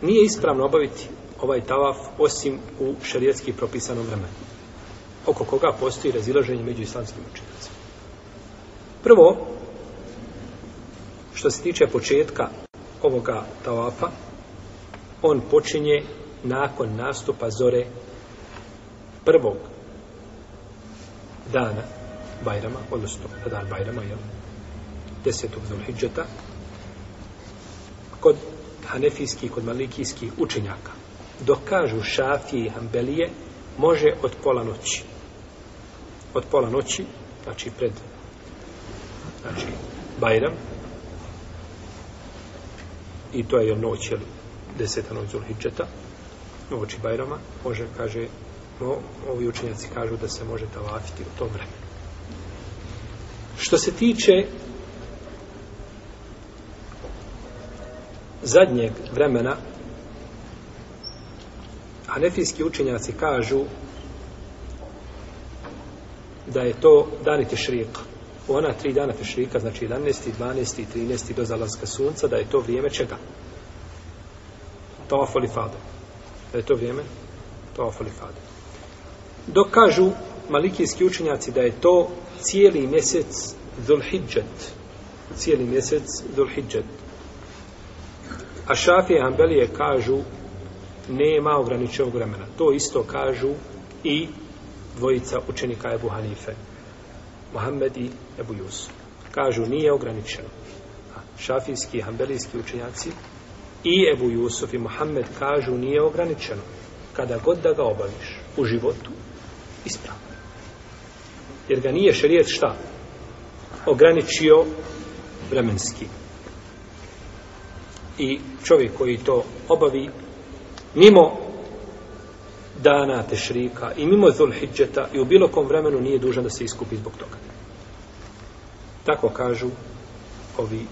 nije ispravno obaviti ovaj tavaf osim u šerijatski propisanom vremenu, oko koga postoji razilaženje među islamskim učenjacima. Prvo, što se tiče početka ovoga tavafa, on počinje nakon nastupa zore prvog dana Bajrama, odnosno dan Bajrama, 10. Zulhidžeta, kod hanefijskih, kod malikijskih učenjaka. Dok kažu Šafije i Hanbelije, može od pola noći. Od pola noći, znači pred Bajram, i to je noć, 10. noć Zulhidžeta, noći Bajrama, može, kaže, ovi učenjaci kažu da se može tavafiti u tom vremenu. Što se tiče zadnjeg vremena, hanefijski učenjaci kažu da je to dani tešrika. U ona 3 dana tešrika, znači 11., 12. i 13. do zalaska sunca, da je to vrijeme čega? Tavaf ul ifade. Da je to vrijeme tavaf ul ifade. Dok kažu malikijski učenjaci da je to cijeli mjesec Zulhidžet. Cijeli mjesec Zulhidžet. A Šafije i Hanbelije kažu nema ograničenog vremena. To isto kažu i dvojica učenika Ebu Hanife, Muhammed i Ebu Jusuf. Kažu nije ograničeno. Šafijski i Hanbelijski učenjaci i Ebu Jusuf i Muhammed kažu nije ograničeno. Kada god da ga obaviš u životu, ispravno. Jer ga nije šerijet šta? Ograničio vremenski. I čovjek koji to obavi mimo dana tešrika i mimo Zulhidžeta i u bilo kom vremenu nije dužan da se iskupi zbog toga. Tako kažu ovi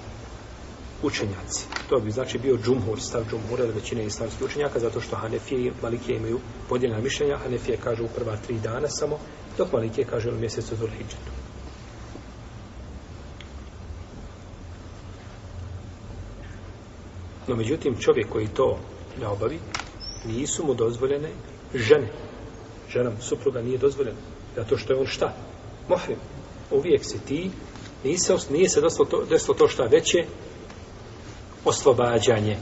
učenjaci. To bi znači bio džumhur, stav džumhura ili većine islamskih učenjaka, zato što Hanefije i Malikije imaju podijeljena mišljenja. Hanefije kažu u prva 3 dana samo, dok Malikije kažu u mjesecu Zulhidžetu. No međutim, čovjek koji to ne obavi, nisu mu dozvoljene žene. Ženam supruga nije dozvoljena. Zato što je on šta? Muhrim. Uvijek si ti, nije se desilo to šta veće, oslobađanje.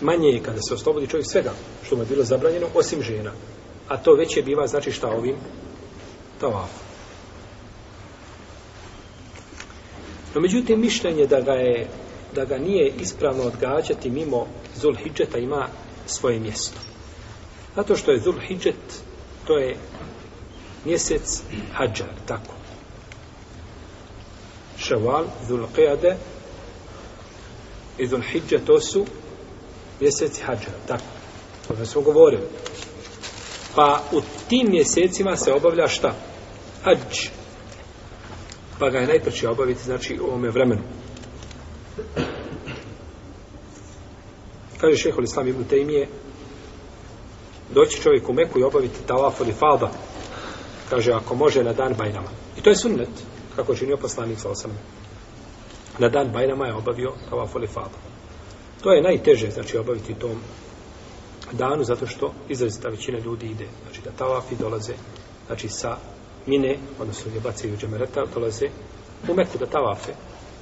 Manje je kada se oslobodi čovjek svega što mu je bilo zabranjeno, osim žena. A to veće biva, znači šta ovim? Tavafom. No međutim, mišljenje da ga nije ispravno odgađati mimo Zulhidžeta ima svoje mjesto. Zato što je Zulhidžet, to je mjesec hadžar, tako. Ševal, Zulqeade i Zulhidžet, to su mjeseci hadžara, tako. To smo govorili. Pa u tim mjesecima se obavlja šta? Hadž. Pa ga je najpreće obaviti, znači, u ovome vremenu. Kaže šejhul Islam ibn Tejmije, doći čovjek u Meku i obaviti tavaf ul ifada, kaže, ako može na dan Bajrama. I to je sunnet, kako je činio poslanik sallallahu alejhi ve sellem. Na dan Bajrama je obavio tavaf ul ifada. To je najteže, znači, obaviti tom danu, zato što izrazita većina ljudi ide, znači, da tavafi dolaze, znači, sa Mine, odnosno gdje bacaju džemereta, dolaze u Meku da tavafe,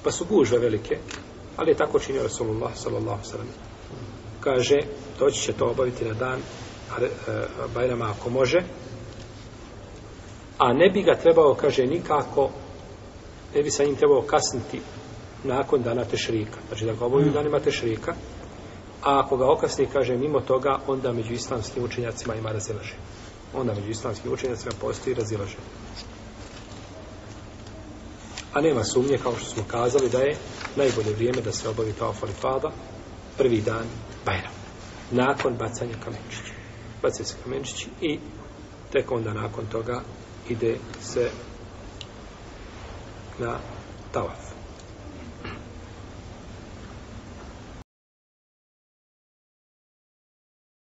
pa su gužve velike, ali je tako činio Rasulullah sallallahu alejhi ve sellem. Kaže, doći će to obaviti na dan Bajrama ako može, a ne bi ga trebao, kaže, nikako, ne bi sa njim trebao kasniti nakon dana tešrika. Znači da ga obavi u danima tešrika, a ako ga okasni, kaže, mimo toga, onda među islamskim učenjacima ima razilaženje. Onda među islamskim učenjacima postoji razilaženje. A nema sumnje, kao što smo kazali, da je najbolje vrijeme da se obavi tavaf ul ifada prvi dan Bajram, nakon bacanja kamenčića. Bacaju se kamenčići i tek onda nakon toga ide se na tavaf.